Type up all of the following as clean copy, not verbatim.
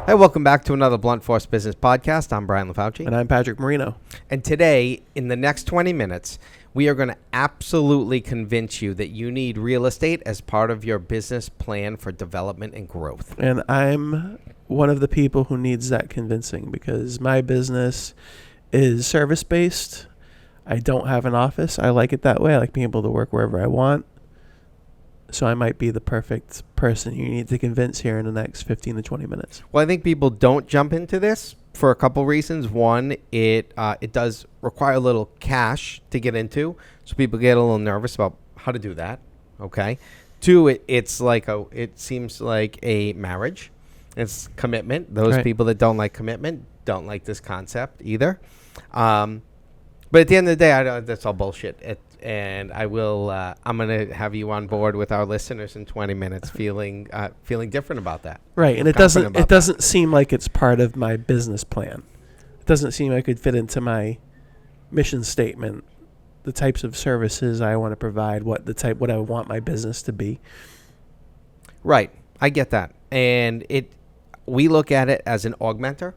Hi, welcome back to another Blunt Force Business Podcast. I'm Brian LaFauci. And I'm Patrick Marino. And today, in the next 20 minutes, we are going to absolutely convince you that you need real estate as part of your business plan for development and growth. And I'm one of the people who needs that convincing because my business is service-based. I don't have an office. I like it that way. I like being able to work wherever I want. So I might be the perfect person you need to convince here in the next 15 to 20 minutes. Well, I think people don't jump into this for a couple reasons. One, it does require a little cash to get into, so people get a little nervous about how to do that. Okay. Two, it seems like a marriage. It's commitment. Those Right. people that don't like commitment don't like this concept either. But at the end of the day, that's all bullshit. And I'm going to have you on board with our listeners in 20 minutes feeling different about that. Right. And it doesn't seem like it's part of my business plan. It doesn't seem like it could fit into my mission statement, the types of services I want to provide, what I want my business to be. Right. I get that. And we look at it as an augmenter,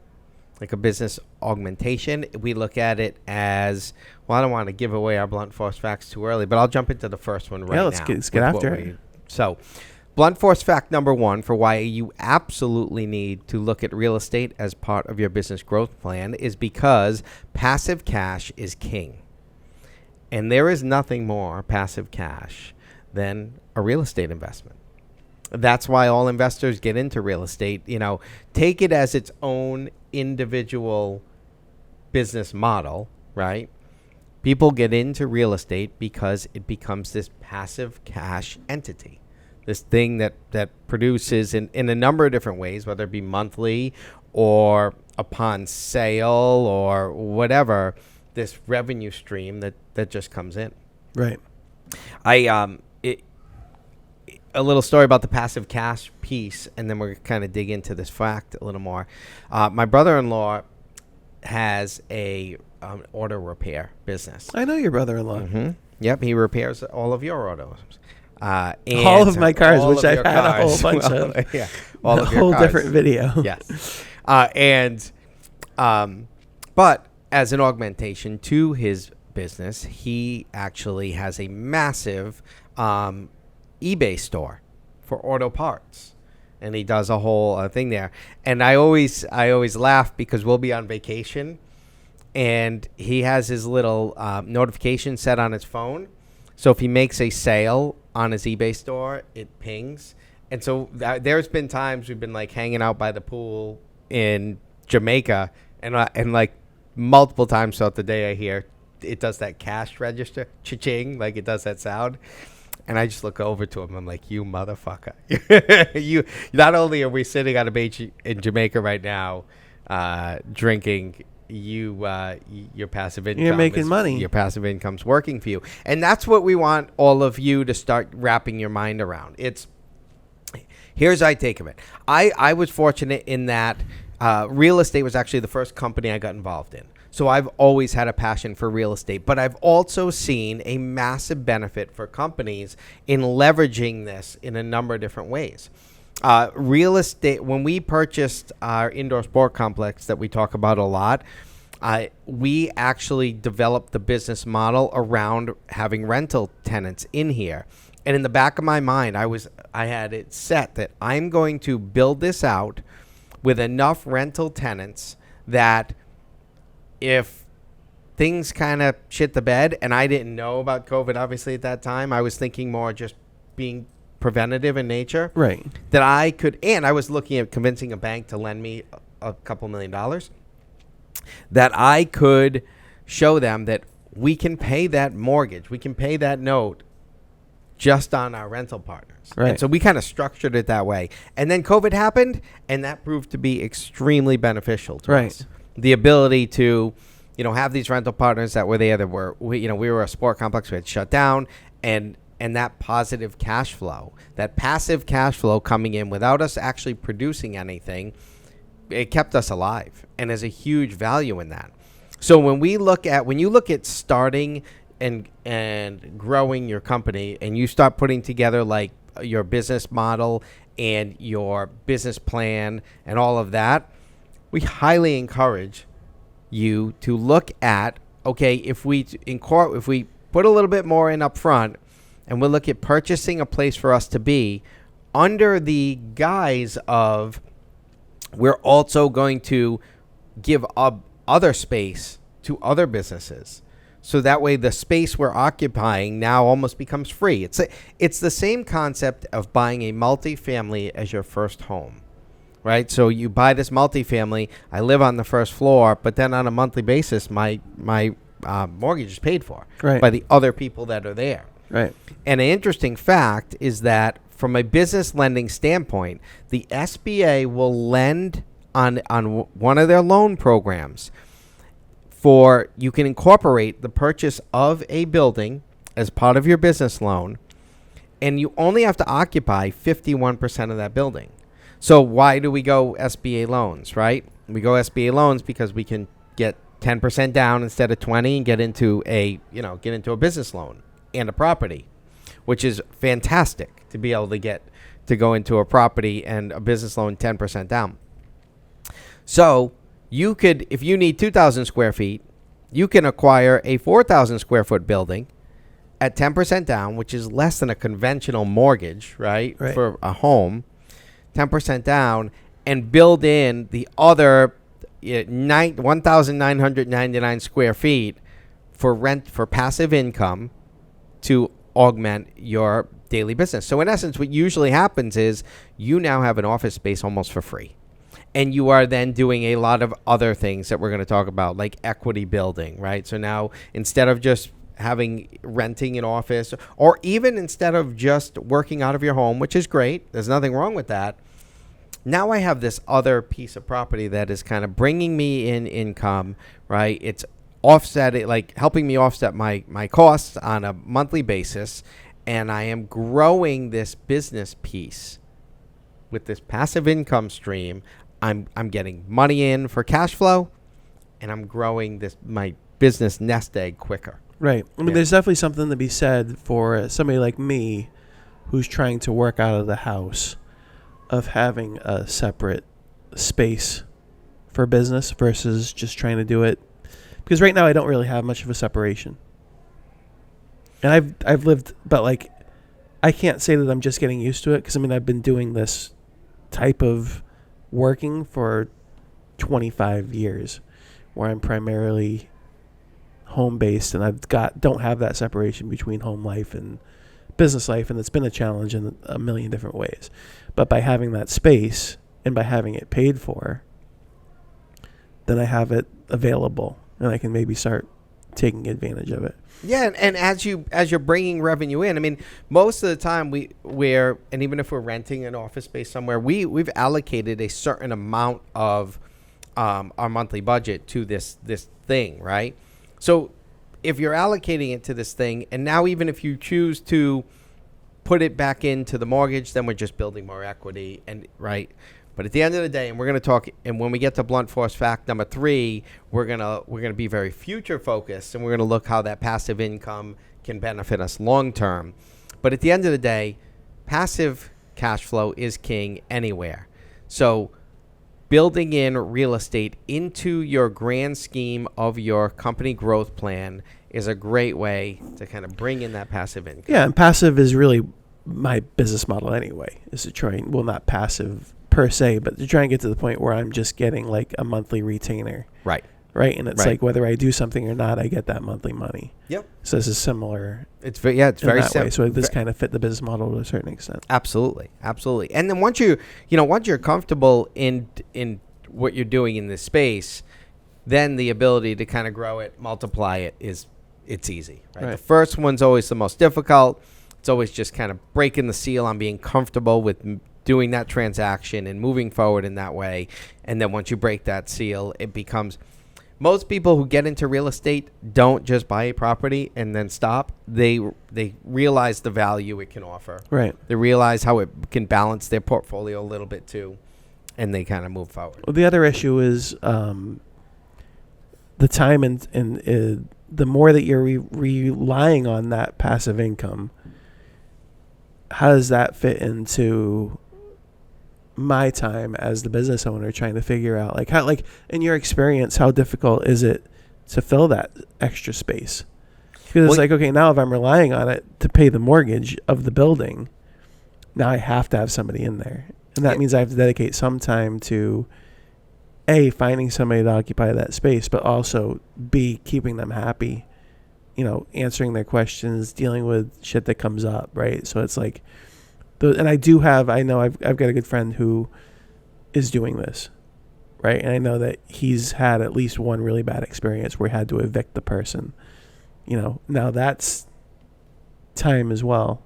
like a business augmentation. We look at it as, well, I don't want to give away our blunt force facts too early, but I'll jump into the first one right now. Let's get after it. So, blunt force fact number one for why you absolutely need to look at real estate as part of your business growth plan is because passive cash is king. And there is nothing more passive cash than a real estate investment. That's why all investors get into real estate. Take it as its own individual business model, right? People get into real estate because it becomes this passive cash entity, this thing that produces in a number of different ways, whether it be monthly or upon sale or whatever, this revenue stream that just comes in. Right. A little story about the passive cash piece, and then we're going to kind of dig into this fact a little more. My brother-in-law has a auto repair business. I know your brother-in-law. Mm-hmm. Yep, he repairs all of your autos. And all of my cars, which I've had a whole bunch of. Yeah, all of your whole cars. Different video. Yes. But as an augmentation to his business, he actually has a massive eBay store for auto parts, and he does a whole thing there. And I always laugh because we'll be on vacation, and he has his little notification set on his phone. So if he makes a sale on his eBay store, it pings. And so there's been times we've been like hanging out by the pool in Jamaica, and like multiple times throughout the day I hear it does that cash register, cha-ching, like it does that sound. And I just look over to him. I'm like, you motherfucker. You. Not only are we sitting on a beach in Jamaica right now, drinking, your passive income. You're making money. Your passive income's working for you. And that's what we want all of you to start wrapping your mind around. Here's how I take of it. I was fortunate in that real estate was actually the first company I got involved in. So I've always had a passion for real estate, but I've also seen a massive benefit for companies in leveraging this in a number of different ways. Real estate, when we purchased our indoor sport complex that we talk about a lot, we actually developed the business model around having rental tenants in here. And in the back of my mind, I had it set that I'm going to build this out with enough rental tenants that if things kind of shit the bed, and I didn't know about COVID, obviously, at that time, I was thinking more just being preventative in nature. Right. That I could, and I was looking at convincing a bank to lend me a couple $1 million, that I could show them that we can pay that mortgage, we can pay that note just on our rental partners. Right. And so we kind of structured it that way. And then COVID happened, and that proved to be extremely beneficial to us. The ability to, have these rental partners that were there, we were a sport complex, we had shut down, and that positive cash flow, that passive cash flow coming in without us actually producing anything, it kept us alive, and there's a huge value in that. So when you look at starting and growing your company, and you start putting together like your business model and your business plan and all of that, we highly encourage you to look at, okay, if we put a little bit more in up front and we'll look at purchasing a place for us to be under the guise of we're also going to give up other space to other businesses. So that way the space we're occupying now almost becomes free. It's the same concept of buying a multifamily as your first home, right? So you buy this multifamily, I live on the first floor, but then on a monthly basis, my mortgage is paid for by the other people that are there. Right. And an interesting fact is that from a business lending standpoint, the SBA will lend on one of their loan programs for you can incorporate the purchase of a building as part of your business loan, and you only have to occupy 51% of that building. So why do we go SBA loans, right? We go SBA loans because we can get 10% down instead of 20 and get into a business loan and a property, which is fantastic to be able to go into a property and a business loan 10% down. So you could, if you need 2,000 square feet, you can acquire a 4,000 square foot building at 10% down, which is less than a conventional mortgage, right? For a home, 10% down, and build in the other 1,999 square feet for rent, for passive income to augment your daily business. So in essence, what usually happens is you now have an office space almost for free. And you are then doing a lot of other things that we're going to talk about, like equity building, right? So now instead of just renting an office, or even instead of just working out of your home, which is great, there's nothing wrong with that. Now I have this other piece of property that is kind of bringing me in income, right? It's helping me offset my costs on a monthly basis. And I am growing this business piece with this passive income stream. I'm getting money in for cash flow, and I'm growing my business nest egg quicker. Right. I mean, there's definitely something to be said for somebody like me who's trying to work out of the house, of having a separate space for business versus just trying to do it. Because right now I don't really have much of a separation. And I've lived, but like, I can't say that I'm just getting used to it, because I mean, I've been doing this type of working for 25 years where I'm primarily home based, and don't have that separation between home life and business life, and it's been a challenge in a million different ways. But by having that space and by having it paid for, then I have it available and I can maybe start taking advantage of it. Yeah, and as you're bringing revenue in, I mean, most of the time we're and even if we're renting an office space somewhere, we've allocated a certain amount of our monthly budget to this thing, right? So if you're allocating it to this thing, and now even if you choose to put it back into the mortgage, then we're just building more equity, and right. But at the end of the day, and we're going to talk, and when we get to blunt force fact number 3, we're gonna be very future focused, and we're gonna look how that passive income can benefit us long term. But at the end of the day, passive cash flow is king anywhere. So building in real estate into your grand scheme of your company growth plan is a great way to kind of bring in that passive income. Yeah, and passive is really my business model anyway, is to try and, well, not passive per se, but to try and get to the point where I'm just getting like a monthly retainer. Right. And it's like whether I do something or not, I get that monthly money. Yep. So this is similar. It's very simple. So this kind of fit the business model to a certain extent. Absolutely. And then once you're comfortable in what you're doing in this space, then the ability to kind of grow it, multiply it it's easy. Right? The first one's always the most difficult. It's always just kind of breaking the seal on being comfortable with doing that transaction and moving forward in that way. And then once you break that seal, it becomes, most people who get into real estate don't just buy a property and then stop. They realize the value it can offer. Right. They realize how it can balance their portfolio a little bit too, and they kind of move forward. Well, the other issue is the time and the more that you're relying on that passive income, how does that fit into my time as the business owner trying to figure out like how, like in your experience, how difficult is it to fill that extra space? Because it's like, okay, now if I'm relying on it to pay the mortgage of the building, now I have to have somebody in there. And that means I have to dedicate some time to A, finding somebody to occupy that space, but also B, keeping them happy, answering their questions, dealing with shit that comes up, right? So it's like, and I know I've got a good friend who is doing this, right? And I know that he's had at least one really bad experience where he had to evict the person. Now that's time as well.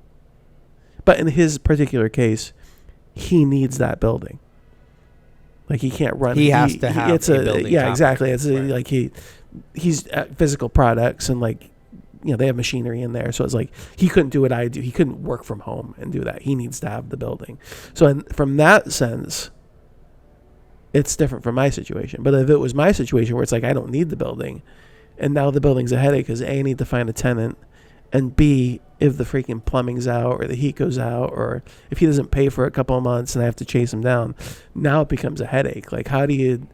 But in his particular case, he needs that building. Like he can't run. He has to have a building. Yeah, exactly. It's right. like he's physical products and like, they have machinery in there. So it's like he couldn't do what I do. He couldn't work from home and do that. He needs to have the building. So from that sense, it's different from my situation. But if it was my situation where it's like I don't need the building, and now the building's a headache because A, I need to find a tenant, and B, if the freaking plumbing's out or the heat goes out or if he doesn't pay for a couple of months and I have to chase him down, now it becomes a headache. Like how do you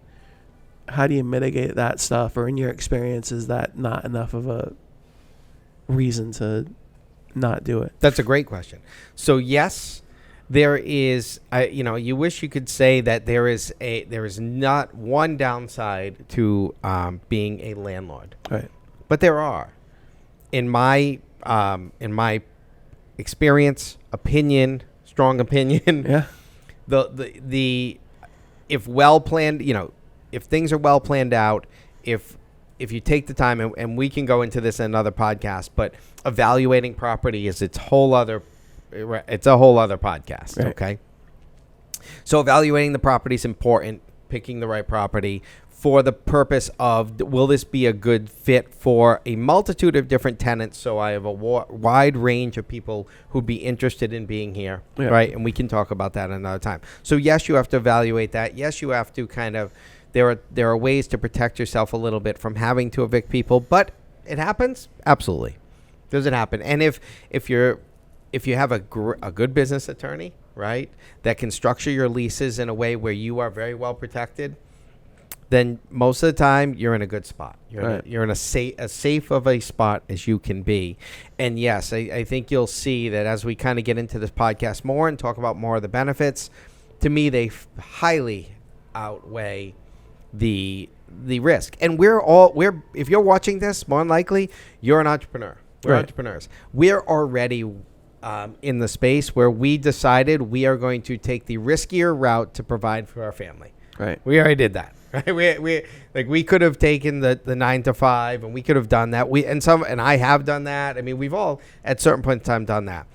mitigate that stuff? Or in your experience, is that not enough of a reason to not do it? That's a great question. So yes, there is, you wish you could say that there is not one downside to being a landlord, Right. but there are. In my experience, strong opinion, Yeah. the if well planned, if things are well planned out, if you take the time, and we can go into this in another podcast, but evaluating property is it's a whole other podcast. Right. Okay. So evaluating the property is important, picking the right property for the purpose of, will this be a good fit for a multitude of different tenants? So I have a wide range of people who'd be interested in being here. Yeah. Right. And we can talk about that another time. So yes, you have to evaluate that. Yes, you have to there are ways to protect yourself a little bit from having to evict people, but it happens. Absolutely. Does it happen? And if you have a good business attorney, right, that can structure your leases in a way where you are very well protected, then most of the time you're in a good spot. You're in as safe of a spot as you can be. And yes, I think you'll see that as we kind of get into this podcast more and talk about more of the benefits, to me they highly outweigh the risk. And if you're watching this, more than likely you're an entrepreneur. We're entrepreneurs. We're already in the space where we decided we are going to take the riskier route to provide for our family. Right. We already did that. Right. We could have taken the 9 to 5, and we could have done that. And I have done that. I mean, we've all at certain point in time done that.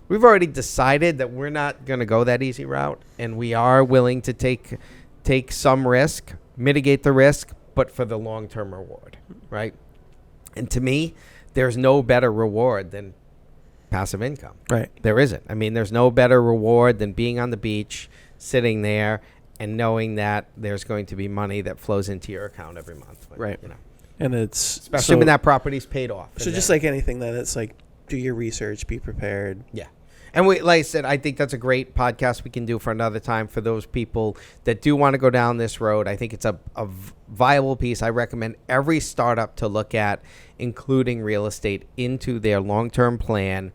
We've already decided that we're not going to go that easy route, and we are willing to take some risk, mitigate the risk, but for the long-term reward, right? And to me, there's no better reward than passive income. Right. There isn't. I mean, there's no better reward than being on the beach, sitting there, and knowing that there's going to be money that flows into your account every month. Right. And it's especially when that property's paid off. So just like anything, then it's like, do your research, be prepared. Yeah. And like I said, I think that's a great podcast we can do for another time for those people that do want to go down this road. I think it's a viable piece. I recommend every startup to look at including real estate into their long-term plan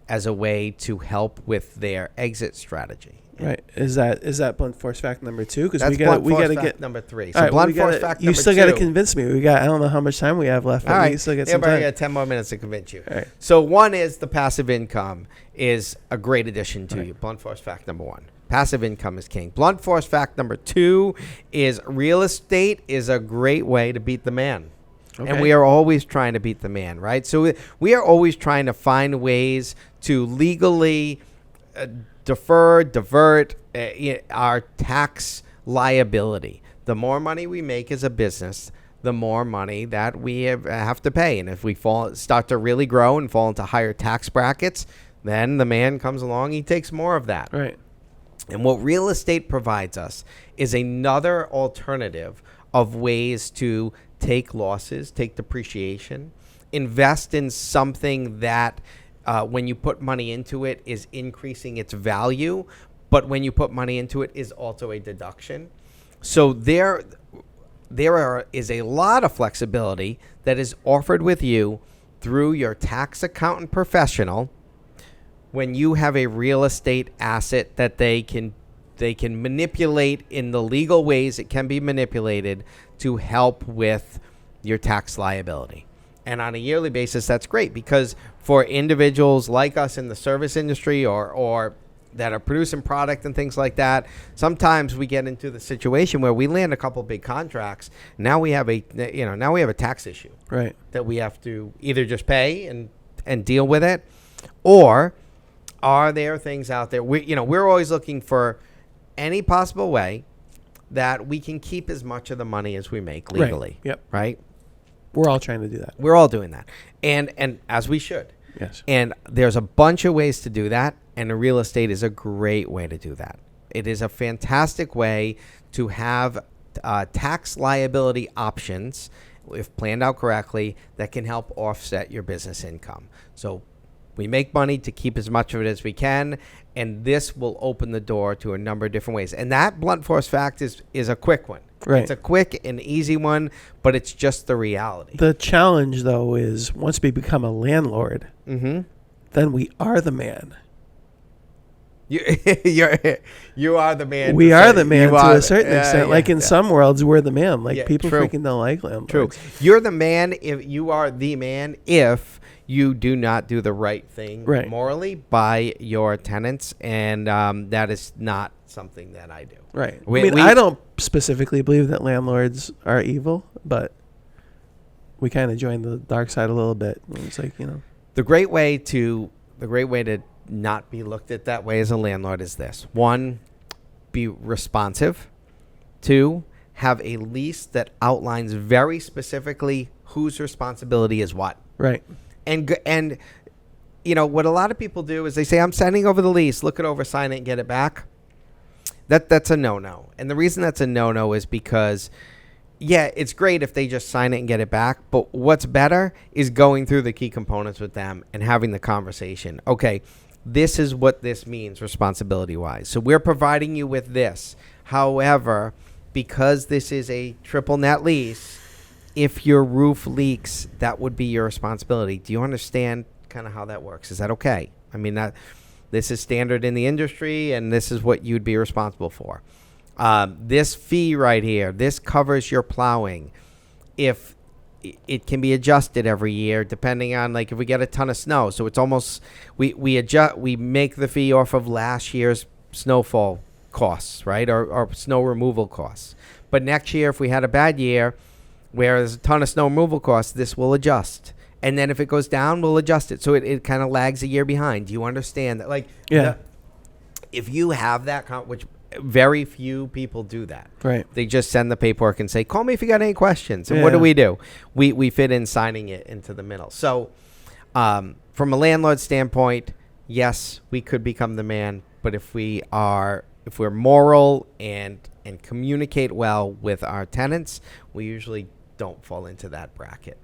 as a way to help with their exit strategy. Right. Is that blunt force fact number 2? Because we got to get number 3. So blunt force fact number 2. You still got to convince me. I don't know how much time we have left. But we still get some time. I got 10 more minutes to convince you. All right. So one is the passive income is a great addition to you. Blunt force fact number 1. Passive income is king. Blunt force fact number 2 is real estate is a great way to beat the man. Okay. And we are always trying to beat the man, right? So we are always trying to find ways to legally divert our tax liability. The more money we make as a business, the more money that we have to pay. And if we start to really grow and fall into higher tax brackets, then the man comes along, he takes more of that. Right. And what real estate provides us is another alternative of ways to take losses, take depreciation, invest in something that when you put money into it is increasing its value, but when you put money into it is also a deduction. So there is a lot of flexibility that is offered with you through your tax accountant professional when you have a real estate asset that they can manipulate in the legal ways it can be manipulated to help with your tax liability. And on a yearly basis, that's great, because for individuals like us in the service industry or that are producing product and things like that, sometimes we get into the situation where we land a couple big contracts. Now we have a tax issue, Right. that we have to either just pay and deal with it, or are there things out there? We're always looking for any possible way that we can keep as much of the money as we make legally. Right. Yep. Right? We're all trying to do that. We're all doing that. And as we should. Yes. And there's a bunch of ways to do that, and real estate is a great way to do that. It is a fantastic way to have tax liability options, if planned out correctly, that can help offset your business income. So we make money to keep as much of it as we can, and this will open the door to a number of different ways. And that blunt force fact is a quick one. Right. It's a quick and easy one, but it's just the reality. The challenge, though, is once we become a landlord, then we are the man. You are the man. We are the man to a certain extent. Like in some worlds, we're the man. Like people true. freaking don't like landlords. True. You're the man if you are the man if you do not do the right thing morally by your tenants, and that is not something that I do. Right. I don't specifically believe that landlords are evil, but we kind of join the dark side a little bit. It's like, the great way to not be looked at that way as a landlord is this: 1, be responsive. 2, have a lease that outlines very specifically whose responsibility is what. Right. And what a lot of people do is they say, I'm sending over the lease, look it over, sign it, and get it back. That's a no-no. And the reason that's a no-no is because, it's great if they just sign it and get it back, but what's better is going through the key components with them and having the conversation. Okay, this is what this means responsibility-wise. So we're providing you with this. However, because this is a triple net lease, if your roof leaks, that would be your responsibility. Do you understand kind of how that works? Is that okay? I mean, this is standard in the industry, and this is what you'd be responsible for. This fee right here, this covers your plowing. If it can be adjusted every year, depending on if we get a ton of snow. So it's almost we make the fee off of last year's snowfall costs, right, or snow removal costs. But next year, if we had a bad year where there's a ton of snow removal costs, this will adjust. And then if it goes down, we'll adjust it. So it kind of lags a year behind. Do you understand that? If you have that, which very few people do that. Right. They just send the paperwork and say, call me if you got any questions. And what do? We fit in signing it into the middle. So from a landlord standpoint, yes, we could become the man. But if we're moral and communicate well with our tenants, we usually don't fall into that bracket.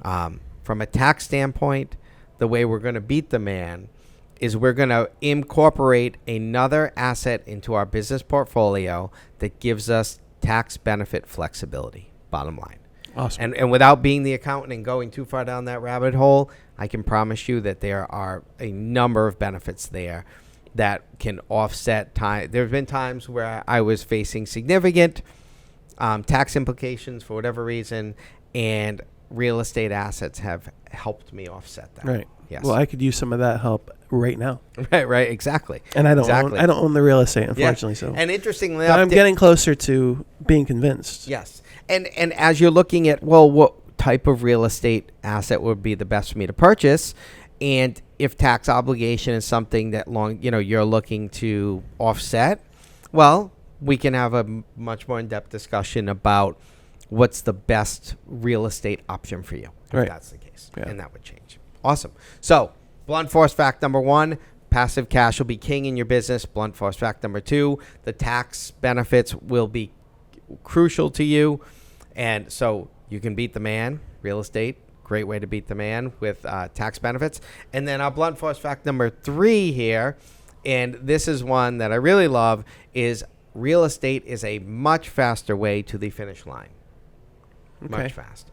From a tax standpoint, the way we're going to beat the man is we're going to incorporate another asset into our business portfolio that gives us tax benefit flexibility, bottom line. Awesome. And without being the accountant and going too far down that rabbit hole, I can promise you that there are a number of benefits there that can offset time. There have been times where I was facing significant tax implications for whatever reason, and real estate assets have helped me offset that. Right. Yes. Well, I could use some of that help right now. Right. Exactly. And I don't own the real estate, unfortunately. So. And interestingly enough, enough, I'm getting closer to being convinced. Yes. And as you're looking at, what type of real estate asset would be the best for me to purchase, and if tax obligation is something that you're looking to offset, well, we can have a much more in-depth discussion about what's the best real estate option for you, if that's the case. Yeah. And that would change. Awesome. So, blunt force fact number 1, passive cash will be king in your business. Blunt force fact number 2, the tax benefits will be crucial to you. And so you can beat the man, real estate, great way to beat the man with tax benefits. And then our blunt force fact number 3 here and this is one that I really love, is real estate is a much faster way to the finish line. Okay. Much faster.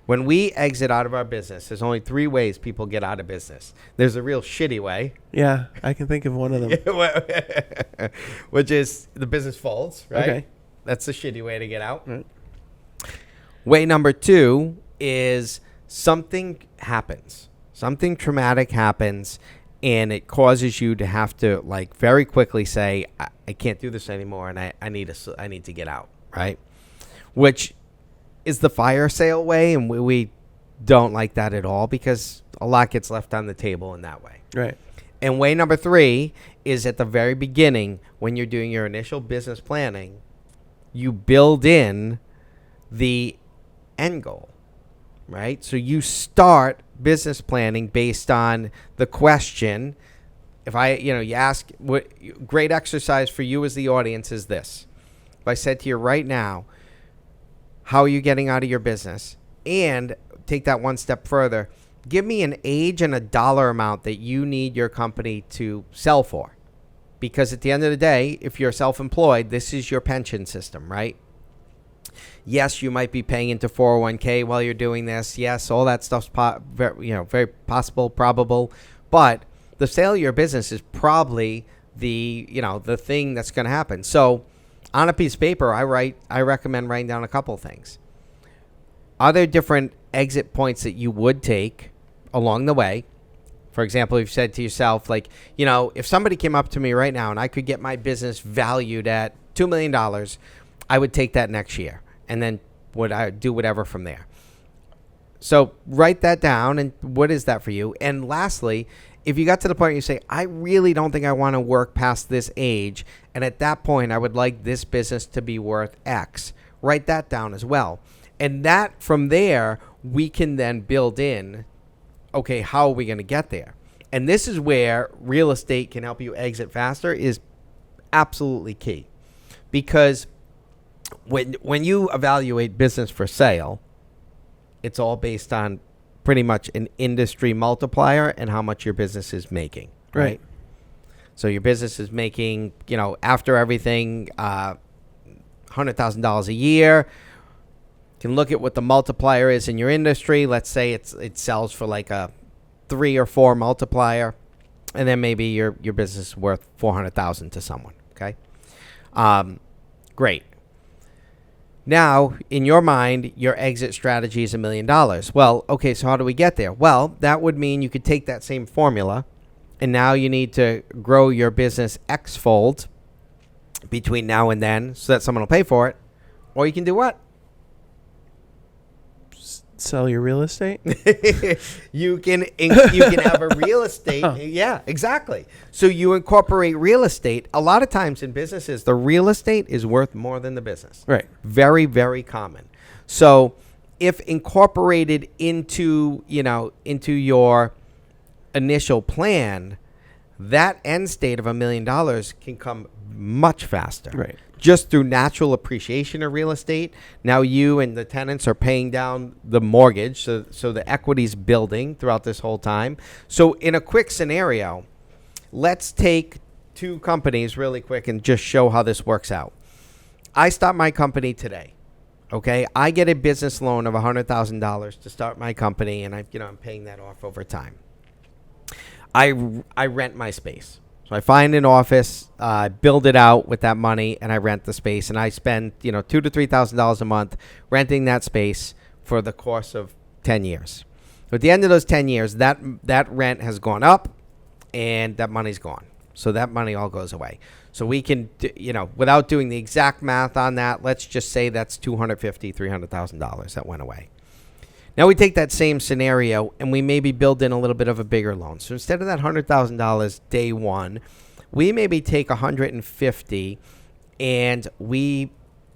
When we exit out of our business, there's only 3 ways people get out of business. There's a real shitty way. Yeah, I can think of one of them. Which is the business folds, right? Okay. That's the shitty way to get out. Right. Way number 2 is something happens. Something traumatic happens, and it causes you to have to, like, very quickly say, I can't do this anymore, and I need to get out, right? Which is the fire sale way, and we don't like that at all because a lot gets left on the table in that way. Right. And way number 3 is at the very beginning, when you're doing your initial business planning, you build in the end goal, right? So you start business planning based on the question. If you ask, what great exercise for you as the audience is this. If I said to you right now, how are you getting out of your business? And take that one step further. Give me an age and a dollar amount that you need your company to sell for. Because at the end of the day, if you're self-employed, this is your pension system, right? Yes, you might be paying into 401k while you're doing this. Yes, all that stuff's very possible, probable. But the sale of your business is probably the thing that's going to happen. So on a piece of paper, I recommend writing down a couple of things. Are there different exit points that you would take along the way? For example, you've said to yourself, like, if somebody came up to me right now and I could get my business valued at $2 million, I would take that next year. And then would I do whatever from there? So write that down. And what is that for you? And lastly, if you got to the point where you say, I really don't think I want to work past this age, and at that point, I would like this business to be worth X, write that down as well. And that from there, we can then build in, okay, how are we going to get there? And this is where real estate can help you exit faster, is absolutely key. Because when you evaluate business for sale, it's all based on pretty much an industry multiplier and how much your business is making, right? So your business is making, after everything, $100,000 a year. You can look at what the multiplier is in your industry. Let's say it sells for like a 3 or 4 multiplier, and then maybe your business is worth $400,000 to someone. Okay, great. Now, in your mind, your exit strategy is $1 million. Well, okay, so how do we get there? Well, that would mean you could take that same formula, and now you need to grow your business X-fold between now and then so that someone will pay for it. Or you can do what? Sell your real estate? You can have a real estate. Yeah, exactly. So you incorporate real estate. A lot of times in businesses, the real estate is worth more than the business. Right. Very, very common. So if incorporated into your initial plan, that end state of $1 million can come much faster. Right. Just through natural appreciation of real estate. Now you and the tenants are paying down the mortgage, so the equity's building throughout this whole time. So in a quick scenario, let's take 2 companies really quick and just show how this works out. I start my company today. Okay, I get a business loan of $100,000 to start my company, and I'm paying that off over time. I rent my space. So I find an office, build it out with that money, and I rent the space. And I spend, $2,000 to $3,000 a month renting that space for the course of 10 years. So at the end of those 10 years, that rent has gone up, and that money's gone. So that money all goes away. So we can, without doing the exact math on that, let's just say that's $250,000, $300,000 that went away. Now we take that same scenario and we maybe build in a little bit of a bigger loan. So instead of that $100,000 day one, we maybe take $150,000 and we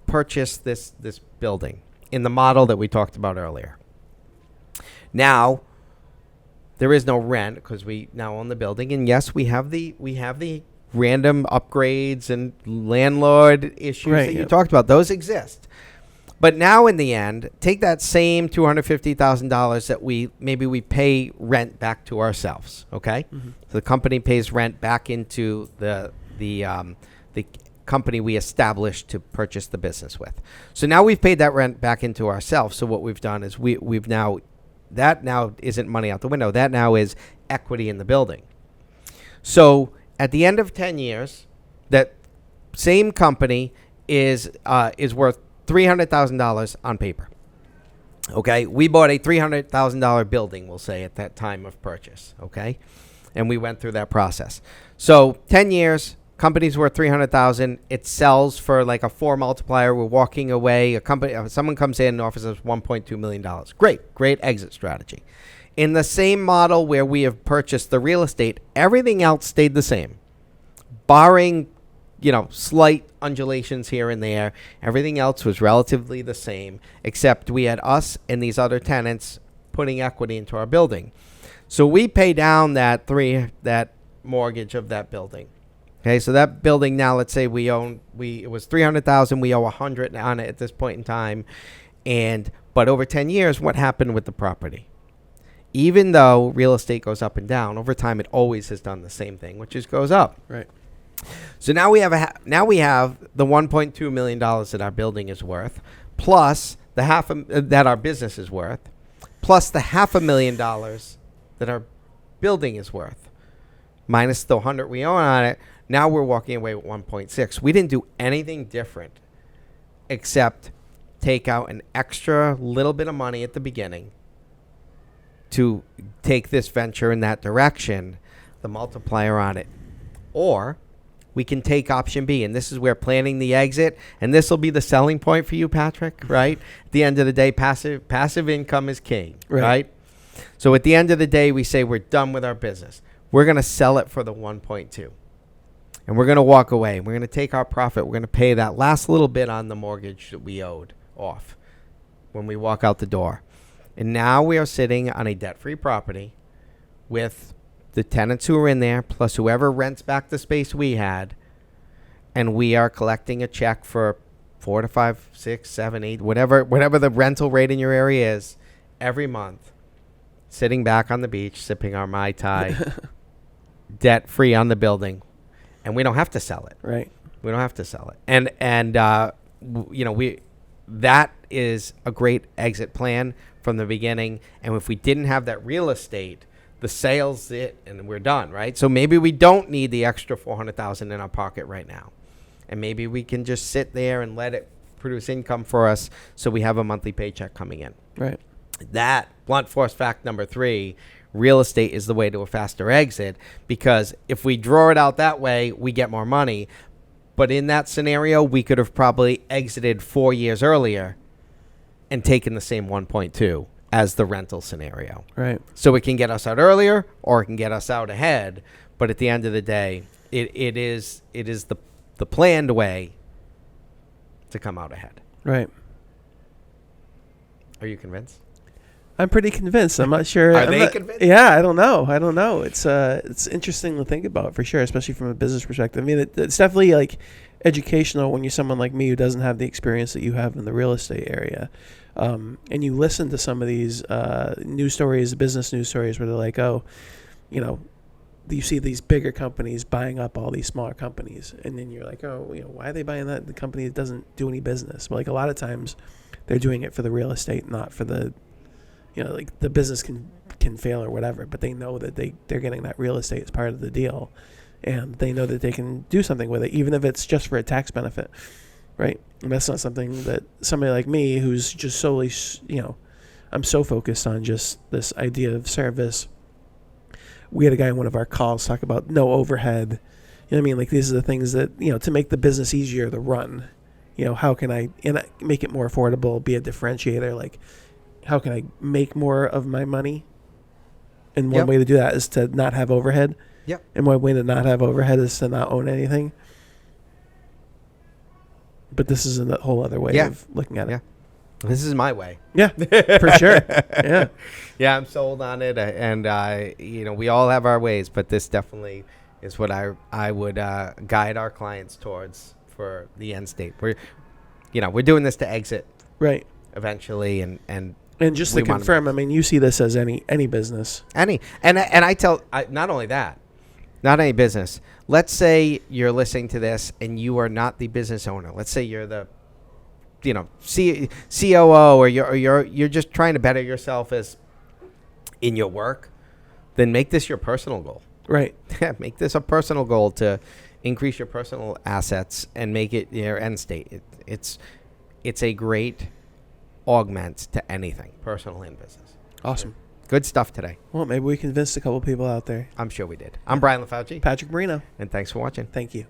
purchase this building in the model that we talked about earlier. Now there is no rent because we now own the building, and yes, we have the random upgrades and landlord issues that you talked about. Those exist. But now in the end, take that same $250,000 that we pay rent back to ourselves. Okay, so the company pays rent back into the company we established to purchase the business with. So now we've paid that rent back into ourselves. So what we've done is we've now, that now isn't money out the window. That now is equity in the building. So at the end of 10 years, that same company is worth $300,000 on paper. Okay, we bought a $300,000 building, we'll say, at that time of purchase. Okay, and we went through that process. So 10 years, company's worth $300,000. It sells for like a 4 multiplier. We're walking away. Someone comes in and offers us $1.2 million. Great exit strategy. In the same model where we have purchased the real estate, everything else stayed the same, barring slight undulations here and there. Everything else was relatively the same, except we had us and these other tenants putting equity into our building. So we pay down that mortgage of that building. Okay, so that building now, let's say it was $300,000. We owe $100 on it at this point in time, but over 10 years, what happened with the property? Even though real estate goes up and down over time, it always has done the same thing, which is goes up. Right. So now we have the $1.2 million that our building is worth, plus the that our business is worth, plus the $500,000 that our building is worth, minus the $100 we own on it. Now we're walking away with 1.6. We didn't do anything different except take out an extra little bit of money at the beginning to take this venture in that direction, the multiplier on it, or we can take option B, and this is where planning the exit, and this will be the selling point for you, Patrick, right? At the end of the day, passive income is king, right? So at the end of the day, we say we're done with our business. We're going to sell it for the 1.2, and we're going to walk away. We're going to take our profit. We're going to pay that last little bit on the mortgage that we owed off when we walk out the door. And now we are sitting on a debt-free property with the tenants who are in there, plus whoever rents back the space we had, and we are collecting a check for 4 to 5, 6, 7, 8, whatever the rental rate in your area is, every month, sitting back on the beach, sipping our Mai Tai, debt-free on the building, and we don't have to sell it. Right. We don't have to sell it, and that is a great exit plan from the beginning. And if we didn't have that real estate, the sales and we're done, right? So maybe we don't need the extra $400,000 in our pocket right now, and maybe we can just sit there and let it produce income for us, so we have a monthly paycheck coming in. Right. That blunt force fact number 3: real estate is the way to a faster exit, because if we draw it out that way, we get more money. But in that scenario, we could have probably exited 4 years earlier and taken the same 1.2 as the rental scenario. Right. So it can get us out earlier, or it can get us out ahead. But at the end of the day, it is the planned way to come out ahead. Right. Are you convinced? I'm pretty convinced. I'm not sure. Are they convinced? Yeah, I don't know. It's interesting to think about, for sure, especially from a business perspective. I mean, it's definitely like educational when you're someone like me who doesn't have the experience that you have in the real estate area. And you listen to some of these news stories, business news stories, where they're like, oh, you see these bigger companies buying up all these smaller companies. And then you're like, oh, why are they buying that? The company that doesn't do any business. Well, like a lot of times they're doing it for the real estate, not for the, like the business can fail or whatever, but they know that they're getting that real estate as part of the deal. And they know that they can do something with it, even if it's just for a tax benefit. Right. And that's not something that somebody like me, who's just solely, I'm so focused on just this idea of service. We had a guy in one of our calls talk about no overhead. You know what I mean? Like, these are the things that, to make the business easier to run. How can I make it more affordable, be a differentiator? Like, how can I make more of my money? And one way to do that is to not have overhead. Yep. And one way to not have overhead is to not own anything. But this is a whole other way of looking at it. Yeah. This is my way. Yeah, for sure. Yeah. Yeah, I'm sold on it. And, we all have our ways, but this definitely is what I would guide our clients towards for the end state. We're doing this to exit Right. eventually, and just we to wanna confirm, make- I mean, you see this as any business. and I tell not only that, not any business. Let's say you're listening to this and you are not the business owner. Let's say you're the COO, or you're just trying to better yourself as in your work. Then make this your personal goal. Right. Make this a personal goal to increase your personal assets and make it your end state. It's a great augment to anything, personal and business. Awesome. Good stuff today. Well, maybe we convinced a couple people out there. I'm sure we did. I'm Brian LaFauci. Patrick Marino. And thanks for watching. Thank you.